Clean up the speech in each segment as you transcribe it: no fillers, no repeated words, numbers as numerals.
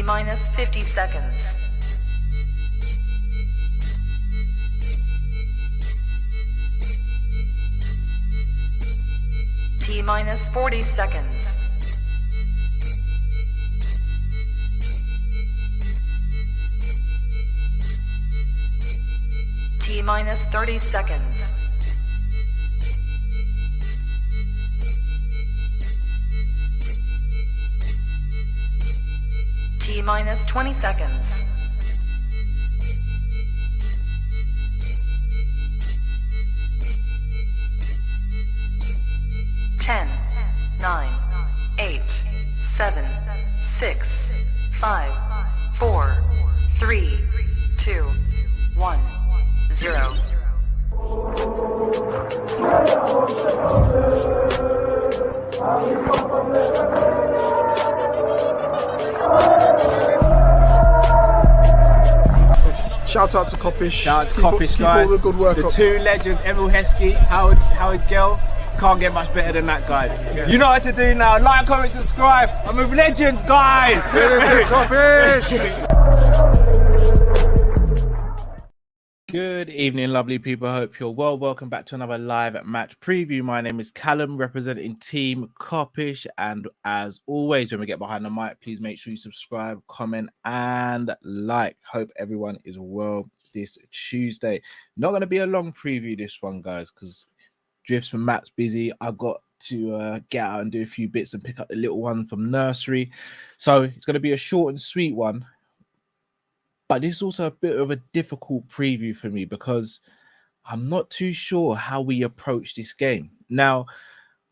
T minus 50 seconds. T minus 40 seconds. T minus 30 seconds. T minus 20 seconds. Ten, 9, 8, 7, 6, 5, 4, 3, 2, 1, 0. Shout out to Kopish. Shout out to Kopish, guys. Keep all the good work the up. two legends, Emil Heskey, Howard Gill. Can't get much better than that guy. Yeah. You know what to do now. Like, comment, subscribe. I'm with legends, guys. Kopish. Good evening, lovely people. I hope you're well. Welcome back to another live match preview. My name is Callum, representing Team Kop-Ish. And as always, when we get behind the mic, please make sure you subscribe, comment, and like. Hope everyone is well this Tuesday. Not going to be a long preview this one, guys, because Drifts and Matt's busy. I've got to get out and do a few bits and pick up the little one from nursery. So it's going to be a short and sweet one. But this is also a bit of a difficult preview for me because I'm not too sure how we approach this game. Now,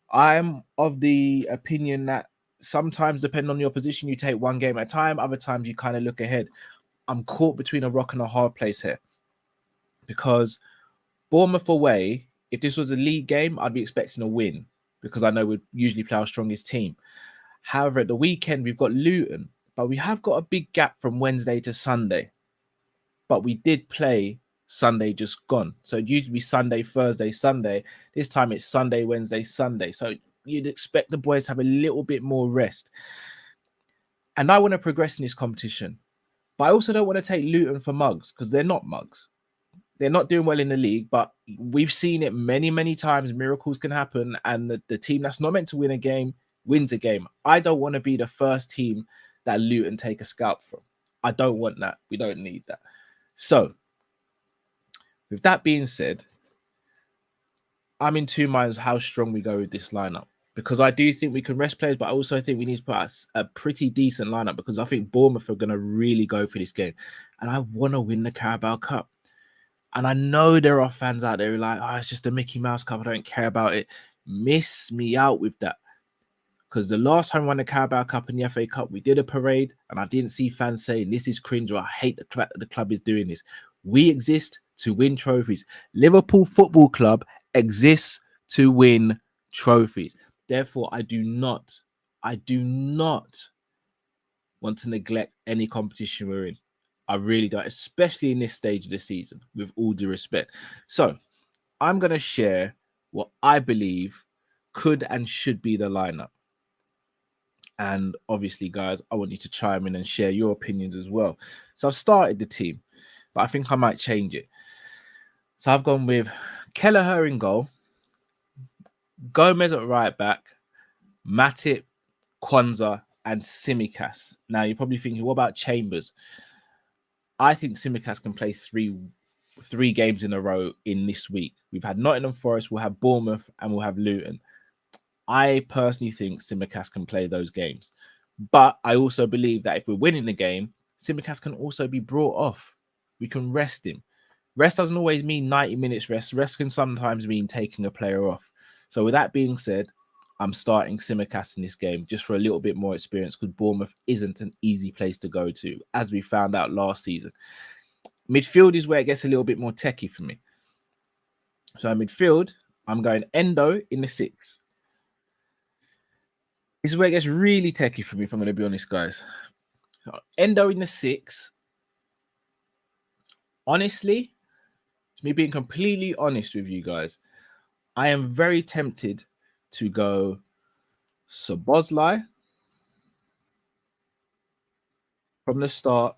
I'm of the opinion that sometimes, depending on your position, you take one game at a time. Other times, you kind of look ahead. I'm caught between a rock and a hard place here because Bournemouth away, if this was a league game, I'd be expecting a win because I know we'd usually play our strongest team. However, at the weekend, we've got Luton. But we have got a big gap from Wednesday to Sunday. But we did play Sunday just gone. So it used to be Sunday, Thursday, Sunday. This time it's Sunday, Wednesday, Sunday. So you'd expect the boys to have a little bit more rest. And I want to progress in this competition. But I also don't want to take Luton for mugs because they're not mugs. They're not doing well in the league, but we've seen it many, many times. Miracles can happen. And the team that's not meant to win a game wins a game. I don't want to be the first team that Luton take a scalp from. I don't want that. We don't need that. So, with that being said, I'm in two minds how strong we go with this lineup because I do think we can rest players, but I also think we need to put us a pretty decent lineup because I think Bournemouth are going to really go for this game. And I want to win the Carabao Cup. And I know there are fans out there who are like, oh, it's just a Mickey Mouse Cup. I don't care about it. Miss me out with that. Because the last time we won the Carabao Cup and the FA Cup, we did a parade, and I didn't see fans saying, this is cringe, or I hate the fact that the club is doing this. We exist to win trophies. Liverpool Football Club exists to win trophies. Therefore, I do not want to neglect any competition we're in. I really don't, especially in this stage of the season, with all due respect. So, I'm going to share what I believe could and should be the lineup. And obviously, guys, I want you to chime in and share your opinions as well. So I've started the team, but I think I might change it. So I've gone with Kelleher in goal, Gomez at right back, Matip, Kwanzaa, and Tsimikas. Now, you're probably thinking, what about Chambers? I think Tsimikas can play three games in a row in this week. We've had Nottingham Forest, we'll have Bournemouth, and we'll have Luton. I personally think Tsimikas can play those games. But I also believe that if we're winning the game, Tsimikas can also be brought off. We can rest him. Rest doesn't always mean 90 minutes rest. Rest can sometimes mean taking a player off. So with that being said, I'm starting Tsimikas in this game just for a little bit more experience because Bournemouth isn't an easy place to go to, as we found out last season. Midfield is where it gets a little bit more techie for me. So in midfield, I'm going Endo in the 6. This is where it gets really techie for me, if I'm going to be honest, guys. Endo in the 6. Honestly, me being completely honest with you guys, I am very tempted to go Szoboszlai, from the start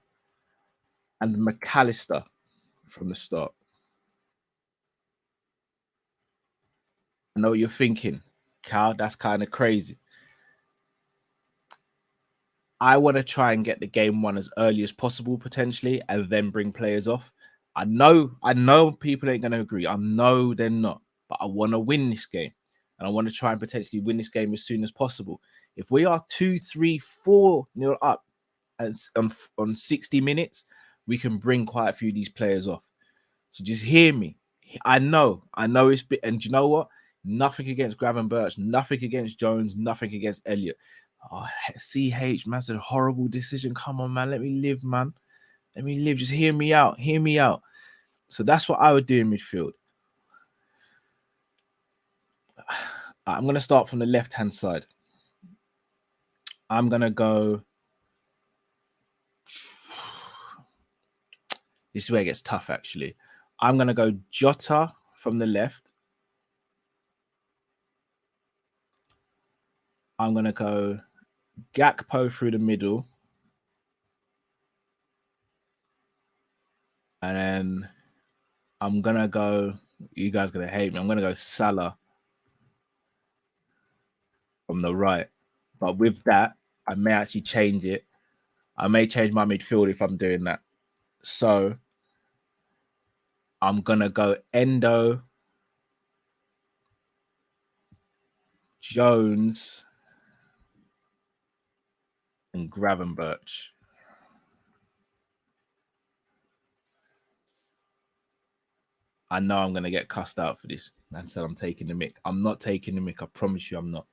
and McAllister from the start. I know what you're thinking, Cal, that's kind of crazy. I want to try and get the game won as early as possible, potentially, and then bring players off. I know people ain't going to agree. I know they're not, but I want to win this game. And I want to try and potentially win this game as soon as possible. If we are 2, 3, 4-0 up and on 60 minutes, we can bring quite a few of these players off. So just hear me. I know it's bit, and you know what? Nothing against Gravenberch, nothing against Jones, nothing against Elliott. Oh, CH, man, said horrible decision. Come on, man. Let me live, man. Let me live. Just hear me out. Hear me out. So that's what I would do in midfield. I'm going to start from the left-hand side. I'm going to go. This is where it gets tough, actually. I'm going to go Jota from the left. I'm going to go Gakpo through the middle. And then I'm going to go, you guys are going to hate me, I'm going to go Salah from the right. But with that, I may actually change it. I may change my midfield if I'm doing that. So I'm going to go Endo, Jones, and Gravenberch. I know I'm going to get cussed out for this. Man said I'm taking the mick. I'm not taking the mick. I promise you I'm not.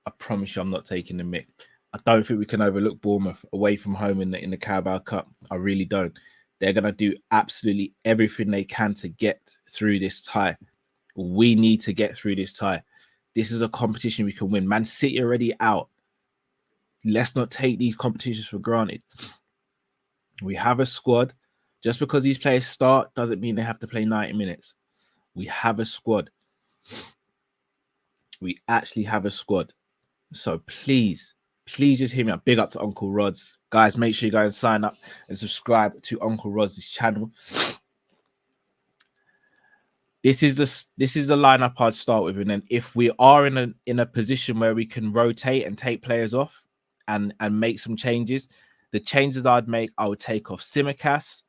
I promise you I'm not taking the mick. I don't think we can overlook Bournemouth away from home in the Carabao Cup. I really don't. They're going to do absolutely everything they can to get through this tie. We need to get through this tie. This is a competition we can win. Man City already out. Let's not take these competitions for granted. We have a squad. Just because these players start doesn't mean they have to play 90 minutes. We have a squad. We actually have a squad. So please just hear me out. Big up to Uncle Rod's. Guys, make sure you guys sign up and subscribe to Uncle Rod's channel. This is the lineup I'd start with. And then if we are in a position where we can rotate and take players off and make some changes, the changes I'd make, I would take off Tsimikas,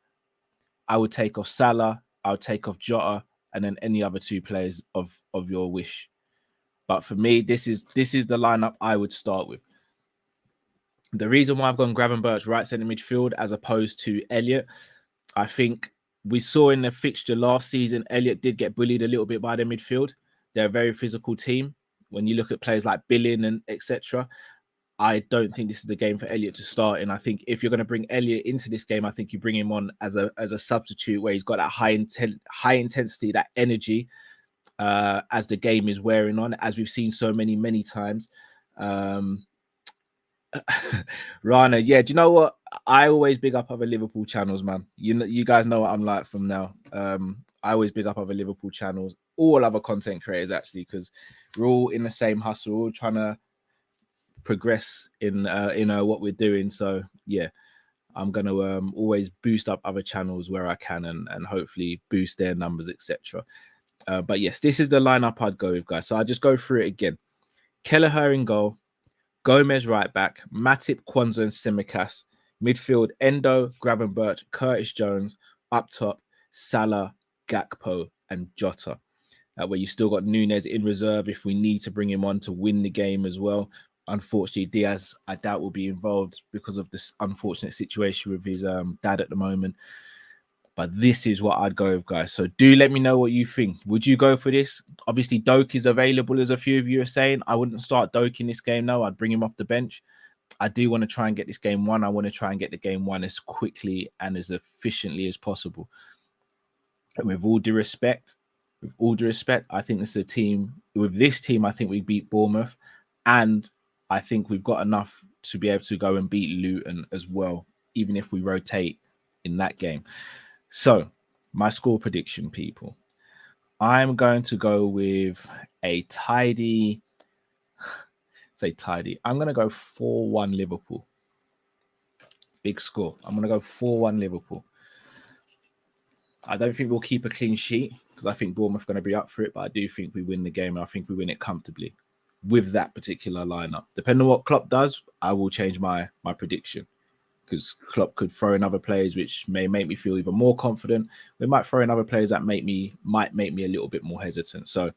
I would take off Salah, I would take off Jota, and then any other two players of your wish. But for me, this is the lineup I would start with. The reason why I've gone Gravenberch right centre midfield as opposed to Elliott, I think we saw in the fixture last season, Elliott did get bullied a little bit by the midfield. They're a very physical team. When you look at players like Billing and etc., I don't think this is the game for Elliott to start. And I think if you're going to bring Elliott into this game, I think you bring him on as a substitute where he's got that high intensity, that energy as the game is wearing on, as we've seen so many times. Rana, yeah, do you know what? I always big up other Liverpool channels, man. You guys know what I'm like from now. I always big up other Liverpool channels, all other content creators actually, because we're all in the same hustle, we're all trying to progress in what we're doing. So yeah, I'm gonna always boost up other channels where I can and hopefully boost their numbers, etc. But yes, this is the lineup I'd go with, guys. So I'll just go through it again. Kelleher in goal, Gomez right back, Matip, Kwanzaa, and Tsimikas. Midfield, Endo, Gravenberch, Curtis Jones. Up top, Salah, Gakpo, and Jota. Where you've still got Nunez in reserve if we need to bring him on to win the game as well. Unfortunately, Diaz, I doubt, will be involved because of this unfortunate situation with his dad at the moment. But this is what I'd go with, guys. So do let me know what you think. Would you go for this? Obviously, Doak is available, as a few of you are saying. I wouldn't start Doak in this game, no. I'd bring him off the bench. I do want to try and get this game won. I want to try and get the game won as quickly and as efficiently as possible. And with all due respect, I think this is a team. With this team, I think we beat Bournemouth. And I think we've got enough to be able to go and beat Luton as well, even if we rotate in that game. So, my score prediction, people. I'm going to go with a tidy. I'm going to go 4-1 Liverpool. Big score. I'm going to go 4-1 Liverpool. I don't think we'll keep a clean sheet because I think Bournemouth are going to be up for it, but I do think we win the game, and I think we win it comfortably with that particular lineup. Depending on what Klopp does, I will change my prediction because Klopp could throw in other players which may make me feel even more confident. We might throw in other players that might make me a little bit more hesitant. So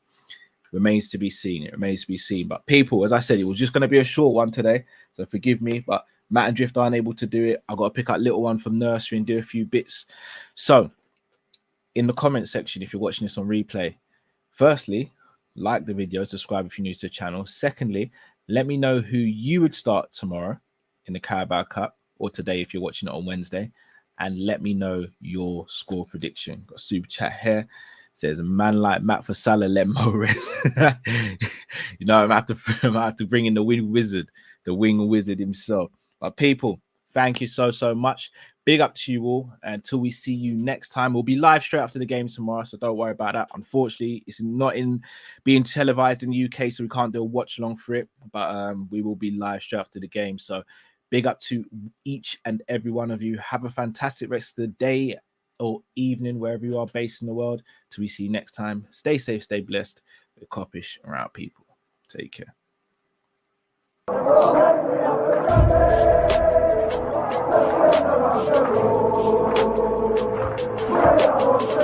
remains to be seen. It remains to be seen. But people, as I said, it was just going to be a short one today, so forgive me. But Matt and Drift aren't able to do it. I've got to pick up little one from nursery and do a few bits. So in the comment section, if you're watching this on replay, firstly, like the video, subscribe if you're new to the channel. Secondly, let me know who you would start tomorrow in the Carabao Cup, or today if you're watching it on Wednesday, and let me know your score prediction. Got a super chat here. It says, a man like Matt for Salah, let Mo rest. You know, I might have to bring in the wing wizard himself. But people, thank you so much. Big up to you all. Until we see you next time, we'll be live straight after the game tomorrow, so don't worry about that. Unfortunately, it's not being televised in the UK, so we can't do a watch along for it. But we will be live straight after the game. So big up to each and every one of you. Have a fantastic rest of the day or evening, wherever you are based in the world. Till we see you next time. Stay safe, stay blessed. We're Kopish and we're out, people. Take care. Thank you.